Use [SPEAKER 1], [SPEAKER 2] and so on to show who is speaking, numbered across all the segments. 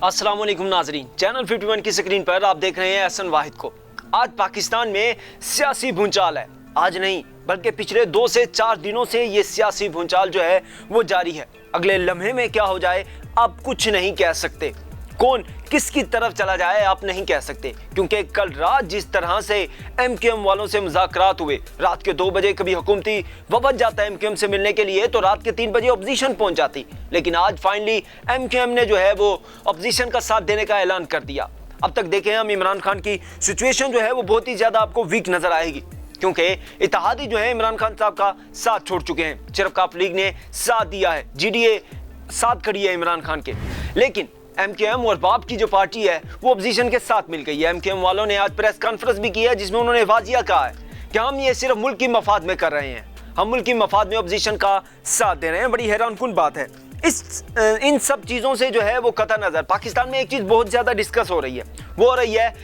[SPEAKER 1] अस्सलाम वालेकुम नाजरीन, चैनल 51 की स्क्रीन पर आप देख रहे हैं एहसन वाहिद को। आज पाकिस्तान में सियासी भूचाल है। आज नहीं बल्कि पिछले 2 से 4 दिनों से ये सियासी भूचाल जो है वो जारी है। अगले लम्हे में क्या हो जाए आप कुछ नहीं कह सकते। कौन किसकी तरफ चला जाए आप नहीं कह सकते, क्योंकि कल रात जिस तरह से एमक्यूएम वालों से मुज़ाकरात हुए, रात के 2 बजे कभी हुकूमती वफद जाता है एमक्यूएम से मिलने के लिए तो रात के 3 बजे अपोजिशन पहुंच जाती, लेकिन आज फाइनली एमक्यूएम ने जो है वो अपोजिशन का साथ देने का ऐलान कर दिया। अब तक देखें हम इमरान खान की सिचुएशन जो है वो बहुत ही ज़्यादा आपको वीक नज़र आएगी, क्योंकि इत्तेहादी जो है इमरान खान साहब का साथ छोड़ चुके हैं। सिर्फ काफ लीग ने साथ दिया है, जीडीए साथ खड़ी है इमरान खान के, लेकिन एमक्यूएम और बाप की जो पार्टी है वो अपोजिशन के साथ मिल गई है। एमक्यूएम वालों ने आज प्रेस कॉन्फ्रेंस भी की है जिसमें उन्होंने वाजिया कहा है कि हम ये सिर्फ मुल्क की मफाद में कर रहे हैं, हम मुल्क की मफाद में अपोजिशन का साथ दे रहे हैं। बड़ी हैरानकुन बात है। इन सब चीज़ों से जो है वो कतई नज़र पाकिस्तान में एक चीज़ बहुत ज़्यादा डिस्कस हो रही है, वो हो रही है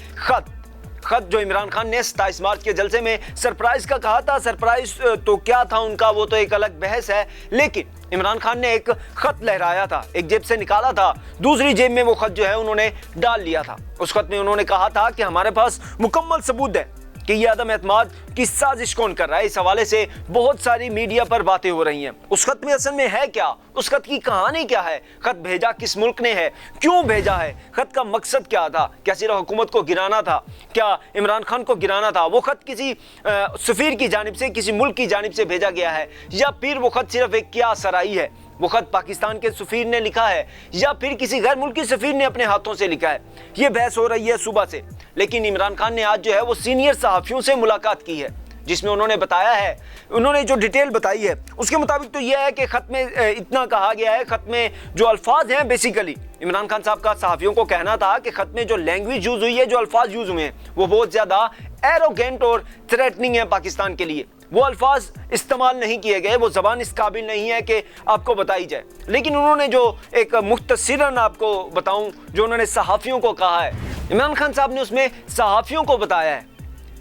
[SPEAKER 1] खत जो इमरान खान ने 27 मार्च के जलसे में सरप्राइज का कहा था। सरप्राइज तो क्या था उनका वो तो एक अलग बहस है, लेकिन इमरान खान ने एक खत लहराया था, एक जेब से निकाला था, दूसरी जेब में वो खत जो है उन्होंने डाल लिया था। उस खत में उन्होंने कहा था कि हमारे पास मुकम्मल सबूत है कि ये अदम एतमाद की साजिश कौन कर रहा है। इस हवाले से बहुत सारी मीडिया पर बातें हो रही हैं। उस खत में असल में है क्या, उस खत की कहानी क्या है, खत भेजा किस मुल्क ने है, क्यों भेजा है, खत का मकसद क्या था, क्या सिर्फ हुकूमत को गिराना था, क्या इमरान खान को गिराना था, वो खत किसी सफीर की जानिब से किसी मुल्क की जानिब से भेजा गया है, या फिर वो खत सिर्फ एक क्या सराई है, वो खत पाकिस्तान के सफीर ने लिखा है या फिर किसी गैर मुल्की सफीर ने अपने हाथों से लिखा है। ये बहस हो रही है सुबह से, लेकिन इमरान खान ने आज जो है वो सीनियर सहाफ़ियों से मुलाकात की है, जिसमें उन्होंने बताया है, उन्होंने जो डिटेल बताई है उसके मुताबिक तो यह है कि खत में इतना कहा गया है, खत में जो अल्फाज हैं बेसिकली इमरान खान साहब का सहाफ़ियों को कहना था कि खत में जो लैंग्वेज यूज़ हुई है, जो अल्फाज यूज़ हुए हैं वो बहुत ज़्यादा एरोगेंट और थ्रेटनिंग है पाकिस्तान के लिए। वो अल्फाज इस्तेमाल नहीं किए गए, वो ज़बान इस काबिल नहीं है कि आपको बताई जाए, लेकिन उन्होंने जो एक मुख्तसरन आपको बताऊं जो उन्होंने सहाफ़ियों को कहा है, इमरान खान साहब ने उसमें सहाफ़ियों को बताया है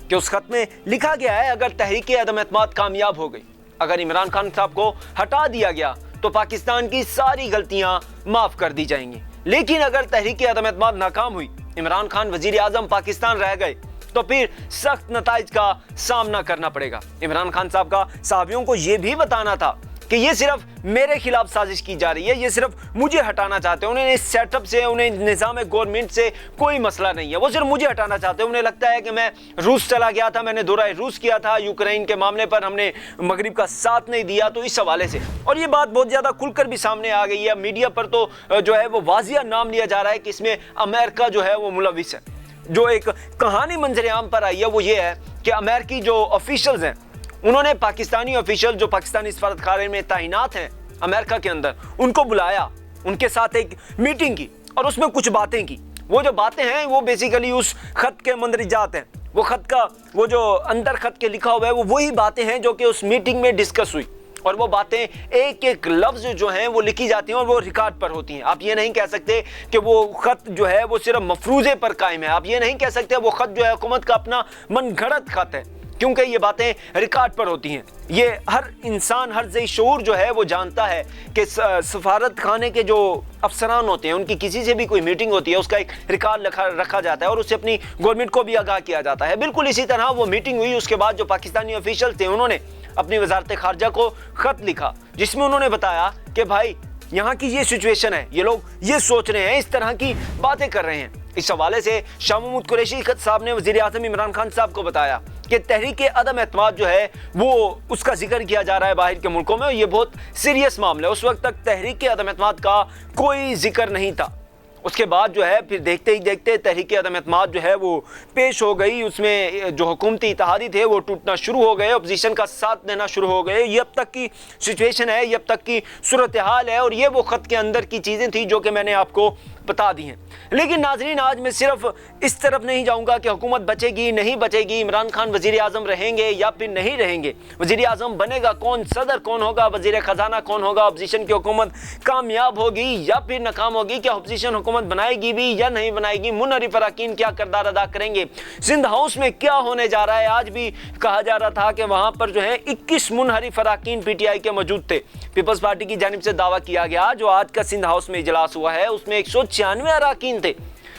[SPEAKER 1] कि उस खत में लिखा गया है अगर तहरीक अदम एतमाद कामयाब हो गई, अगर इमरान खान साहब को हटा दिया गया तो पाकिस्तान की सारी गलतियाँ माफ़ कर दी जाएंगी, लेकिन अगर तहरीक अदम एतमाद नाकाम हुई, इमरान खान वज़ीर आज़म पाकिस्तान रह गए तो फिर सख्त नताइज का सामना करना पड़ेगा। इमरान खान साहब का सहाफ़ियों को यह भी बताना था कि ये सिर्फ मेरे खिलाफ साजिश की जा रही है, ये सिर्फ मुझे हटाना चाहते हैं। उन्हें इस सेटअप से, उन्हें निज़ाम गवर्नमेंट से कोई मसला नहीं है, वो सिर्फ मुझे हटाना चाहते हैं। उन्हें लगता है कि मैं रूस चला गया था, मैंने दौरा रूस किया था, यूक्रेन के मामले पर हमने मगरिब का साथ नहीं दिया, तो इस हवाले से। और ये बात बहुत ज़्यादा खुलकर भी सामने आ गई है। मीडिया पर तो जो है वो वाजिया नाम लिया जा रहा है कि इसमें अमेरिका जो है वो मुलविस है। जो एक कहानी मंजर आम पर आई है वो ये है कि अमेरिकी जो ऑफिशियल्स हैं उन्होंने पाकिस्तानी ऑफिशियल जो पाकिस्तानी सफारतखाने में तैनात हैं अमेरिका के अंदर, उनको बुलाया, उनके साथ एक मीटिंग की और उसमें कुछ बातें की। वो जो बातें हैं वो बेसिकली उस खत के मंदरजात हैं, वो खत का वो जो अंदर खत के लिखा हुआ है वो वही बातें हैं जो कि उस मीटिंग में डिस्कस हुई, और वो बातें एक एक लफ्ज़ जो हैं वो लिखी जाती हैं और वो रिकॉर्ड पर होती हैं। आप ये नहीं कह सकते कि वो ख़त जो है वो सिर्फ मफरूज़े पर कायम है, आप ये नहीं कह सकते वो ख़त जो है हुकूमत का अपना मनगढ़ंत ख़त है, क्योंकि ये बातें रिकॉर्ड पर होती हैं। ये हर इंसान, हर ज़ी शऊर जो है वो जानता है कि सफारत खाने के जो अफसरान होते हैं उनकी किसी से भी कोई मीटिंग होती है, उसका एक रिकॉर्ड रखा जाता है और उससे अपनी गवर्नमेंट को भी आगाह किया जाता है। बिल्कुल इसी तरह वो मीटिंग हुई, उसके बाद जो पाकिस्तानी ऑफिशियल थे उन्होंने अपनी वजारत खारजा को ख़त लिखा जिसमें उन्होंने बताया कि भाई यहाँ की ये सिचुएशन है, ये लोग ये सोच रहे हैं, इस तरह की बातें कर रहे हैं। इस हवाले से शाह महमूद कुरैशी साहब ने वज़ीर आज़म इमरान खान साहब को बताया कि तहरीक अदम एतमाद जो है वो उसका जिक्र किया जा रहा है बाहर के मुल्कों में, और ये बहुत सीरियस मामला है। उस वक्त तक तहरीक अदम एतमाद का कोई जिक्र नहीं था। उसके बाद जो है फिर देखते ही देखते तहरीक अदम एतमाद जो है वो पेश हो गई, उसमें जो हुकूमती इत्तेहादी थे वो टूटना शुरू हो गए, अपोजिशन का साथ देना शुरू हो गए। ये अब तक की सिचुएशन है, ये अब तक की सूरत हाल है, और ये वो ख़त के अंदर की चीज़ें थी जो कि मैंने आपको बता दी हैं। लेकिन नाजरीन आज मैं सिर्फ इस तरफ नहीं जाऊंगा कि हुकूमत बचेगी नहीं बचेगी, इमरान खान वज़ीर आज़म रहेंगे या फिर नहीं रहेंगे, वज़ीर आज़म बनेगा कौन, सदर कौन होगा, वज़ीर ख़जाना कौन होगा, अपोजिशन की हुकूमत कामयाब होगी या फिर नाकाम होगी, क्या अपोजिशन हुकूमत बनाएगी भी या नहीं बनाएगी, मुनहरिफ अरकान क्या किरदार अदा करेंगे, सिंध हाउस में क्या होने जा रहा है। आज भी कहा जा रहा था कि वहाँ पर जो है 21 मुनहरिफ अरकान PTI के मौजूद थे। पीपल्स पार्टी की जानिब से दावा किया गया, जो आज का सिंध हाउस में इजलास हुआ है उसमें 106 196 अरकान थे,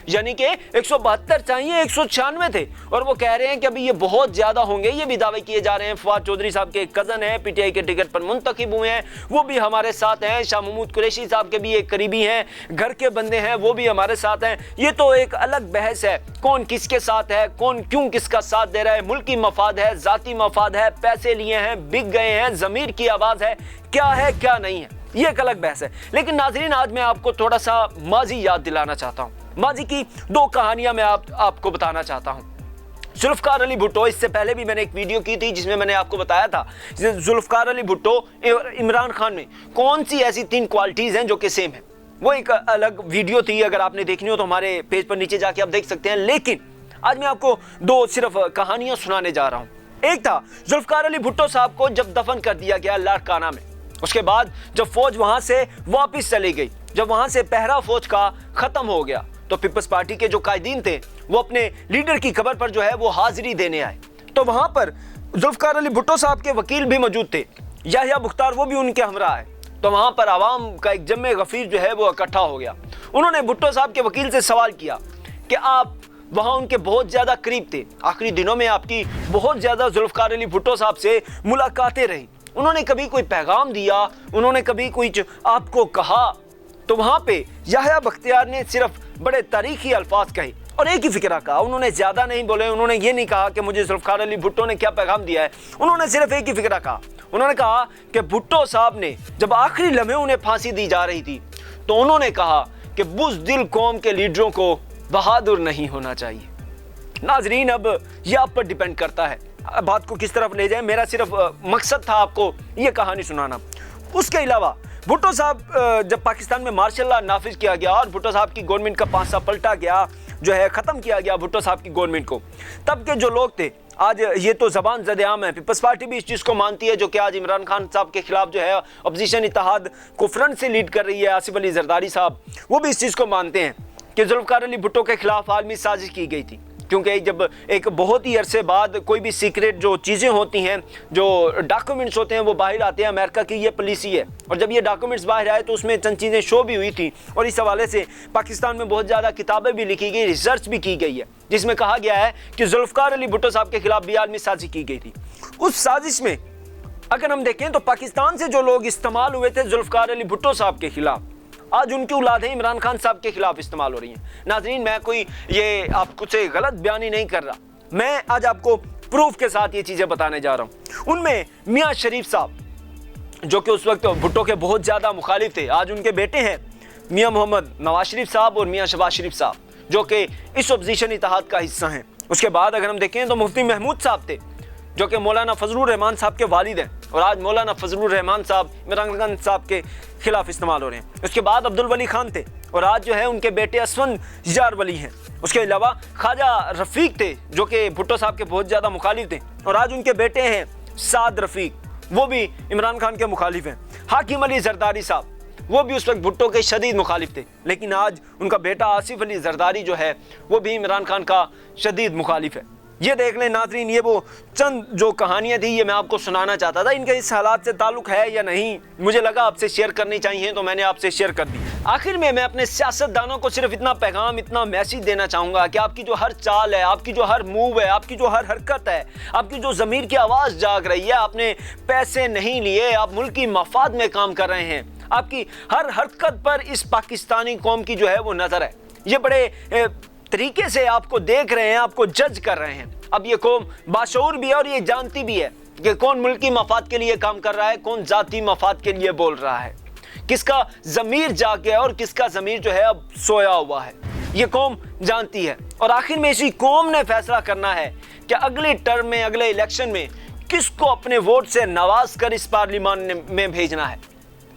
[SPEAKER 1] यानी कि 172 चाहिए 196 थे, और वो कह रहे हैं कि अभी ये बहुत ज्यादा होंगे। ये भी दावे किए जा रहे हैं। फवाद चौधरी साहब के कजन हैं, पीटीआई के टिकट पर मुंतखब हुए हैं, वो भी हमारे साथ हैं। शाह महमूद कुरैशी साहब के भी एक करीबी हैं, घर के बंदे हैं, वो भी हमारे साथ हैं। ये तो एक अलग बहस है, कौन किसके साथ है, कौन क्यों किसका साथ दे रहा है, मुल्की मफाद है, जाती मफाद है, पैसे लिए हैं, बिक गए हैं, जमीर की आवाज है क्या नहीं है, ये एक अलग बहस है। लेकिन नाजरीन, आज मैं आपको थोड़ा सा माजी याद दिलाना चाहता हूँ। माजी की दो कहानियां मैं आपको बताना चाहता हूं। जुल्फकार अली भुट्टो, इससे पहले भी मैंने एक वीडियो की थी जिसमें मैंने आपको बताया था जुल्फकार अली भुट्टो इमरान खान में कौन सी ऐसी 3 क्वालिटीज हैं जो कि सेम है। वो एक अलग वीडियो थी, अगर आपने देखनी हो तो हमारे पेज पर नीचे जाके आप देख सकते हैं। लेकिन आज मैं आपको 2 सिर्फ कहानियां सुनाने जा रहा हूं। एक था जुल्फकार अली भुट्टो साहब को जब दफन कर दिया गया लाड़काना में, उसके बाद जब फौज वहां से वापस चली गई, जब वहां से पहरा फौज का खत्म हो गया, तो पीपल्स पार्टी के जो कायदीन थे वो अपने लीडर की कब्र पर जो है वो हाजिरी देने आए। तो वहां पर जुल्फकार अली भुट्टो साहब के वकील भी मौजूद थे, याहिया मुख्तार, वो भी उनके हमरा है। तो वहां पर आवाम का एक जम्मे गफीर जो है वो इकट्ठा हो गया। उन्होंने भुट्टो साहब के वकील से सवाल किया कि आप वहां उनके बहुत ज्यादा करीब थे, आखिरी दिनों में आपकी बहुत ज्यादा जुल्फकार अली भुट्टो साहब से मुलाकातें रही, उन्होंने कभी कोई पैगाम दिया, उन्होंने कभी कुछ आपको कहा? तो वहां पे याहिया बख्तियार ने सिर्फ बड़े तारीखी अल्फाज कहे और एक ही फिक्रा कहा। उन्होंने ज्यादा नहीं बोले, उन्होंने ये नहीं कहा कि मुझे जुल्फकार अली भुट्टो ने क्या पैगाम दिया है, उन्होंने सिर्फ एक ही फिक्रा कहा। उन्होंने कहा कि भुट्टो साहब ने जब आखिरी लम्हे उन्हें फांसी दी जा रही थी तो उन्होंने कहा कि बुज़दिल कौम के लीडरों को बहादुर नहीं होना चाहिए। नाजरीन, अब यह आप पर डिपेंड करता है बात को किस तरफ ले जाए। मेरा सिर्फ मकसद था आपको ये कहानी सुनाना। उसके अलावा भुट्टो साहब जब पाकिस्तान में मार्शल लॉ नाफिज किया गया और भुट्टो साहब की गवर्नमेंट का पांसा पलटा गया, जो है ख़त्म किया गया भुट्टो साहब की गवर्नमेंट को, तब के जो लोग थे, आज ये तो ज़बान ज़द-ए-आम है, पीपल्स पार्टी भी इस चीज़ को मानती है, जो कि आज इमरान खान साहब के खिलाफ जो है अपोजिशन इत्तेहाद को फ्रंट से लीड कर रही है आसिफ अली जरदारी साहब, वो भी इस चीज़ को मानते हैं कि जुल्फकार अली भुट्टो के खिलाफ आलमी साजिश की गई थी। क्योंकि जब एक बहुत ही अरसे बाद कोई भी सीक्रेट जो चीज़ें होती हैं, जो डॉक्यूमेंट्स होते हैं, वो बाहर आते हैं, अमेरिका की ये पॉलिसी है, और जब ये डॉक्यूमेंट्स बाहर आए तो उसमें चंद चीज़ें शो भी हुई थी, और इस हवाले से पाकिस्तान में बहुत ज़्यादा किताबें भी लिखी गई, रिसर्च भी की गई है, जिसमें कहा गया है कि जुल्फकार अली भुट्टो साहब के खिलाफ भी आलमी साजिश की गई थी। उस साजिश में अगर हम देखें तो पाकिस्तान से जो लोग इस्तेमाल हुए थे जुल्फकार अली भुट्टो साहब के खिलाफ, आज उनकी औलादें इमरान खान साहब के खिलाफ इस्तेमाल हो रही हैं। नाजरीन, मैं कोई ये आपको से गलत बयानी नहीं कर रहा, मैं आज आपको प्रूफ के साथ ये चीज़ें बताने जा रहा हूँ। उनमें मियाँ शरीफ साहब, जो कि उस वक्त भुट्टो के बहुत ज़्यादा मुखालिफ थे, आज उनके बेटे हैं मियाँ मोहम्मद नवाज शरीफ साहब और मियाँ शहबाज शरीफ साहब, जो कि इस अपोजिशन इत्तेहाद का हिस्सा हैं। उसके बाद अगर हम देखें तो मुफ्ती महमूद साहब थे, जो कि मौलाना फजलुर रहमान साहब के वालिद हैं, और आज मौलाना फजलुर रहमान साहब इमरान खान साहब के खिलाफ इस्तेमाल हो रहे हैं। उसके बाद अब्दुल वली खान थे, और आज जो है उनके बेटे असफंद जार वली हैं। उसके अलावा ख्वाजा रफ़ीक थे, जो कि भुट्टो साहब के बहुत ज़्यादा मुखालिफ थे, और आज उनके बेटे हैं साद रफ़ीक, वो भी इमरान खान के मुखालिफ हैं। हाकिम अली जरदारी साहब, वो भी उस वक्त भुट्टो के शदीद मुखालिफ थे, लेकिन आज उनका बेटा आसिफ अली जरदारी जो है वो भी इमरान खान का शदीद मुखालिफ है। ये देख लें नाजरीन, ये वो चंद जो कहानियाँ थी ये मैं आपको सुनाना चाहता था। इनके इस हालात से ताल्लुक़ है या नहीं, मुझे लगा आपसे शेयर करनी चाहिए, तो मैंने आपसे शेयर कर दी। आखिर में मैं अपने सियासतदानों को सिर्फ इतना पैगाम, इतना मैसेज देना चाहूँगा कि आपकी जो हर चाल है, आपकी जो हर मूव है, आपकी जो हर हरकत है, आपकी जो ज़मीर की आवाज़ जाग रही है, आपने पैसे नहीं लिए, आप मुल्की मफाद में काम कर रहे हैं, आपकी हर हरकत पर इस पाकिस्तानी कौम की जो है वो नज़र है। ये बड़े तरीके से आपको देख रहे हैं, आपको जज कर रहे हैं। अब ये कौम बाशऊर भी है और ये जानती भी है कि कौन मुल्की मफाद के लिए काम कर रहा है, कौन जाती मफाद के लिए बोल रहा है, किसका ज़मीर जाग गया और किसका ज़मीर जो है अब सोया हुआ है। ये कौम जानती है, और आखिर में इसी कौम ने फैसला करना है कि अगले टर्म में, अगले इलेक्शन में किसको अपने वोट से नवाज कर इस पार्लियामान में भेजना है।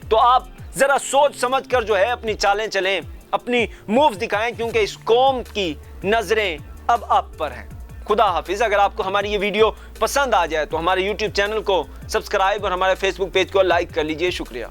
[SPEAKER 1] तो आप ज़रा सोच समझ कर जो है अपनी चालें चलें, अपनी मूव्स दिखाएं, क्योंकि इस कौम की नज़रें अब आप पर हैं। खुदा हाफिज़। अगर आपको हमारी ये वीडियो पसंद आ जाए तो हमारे YouTube चैनल को सब्सक्राइब और हमारे Facebook पेज को लाइक कर लीजिए। शुक्रिया।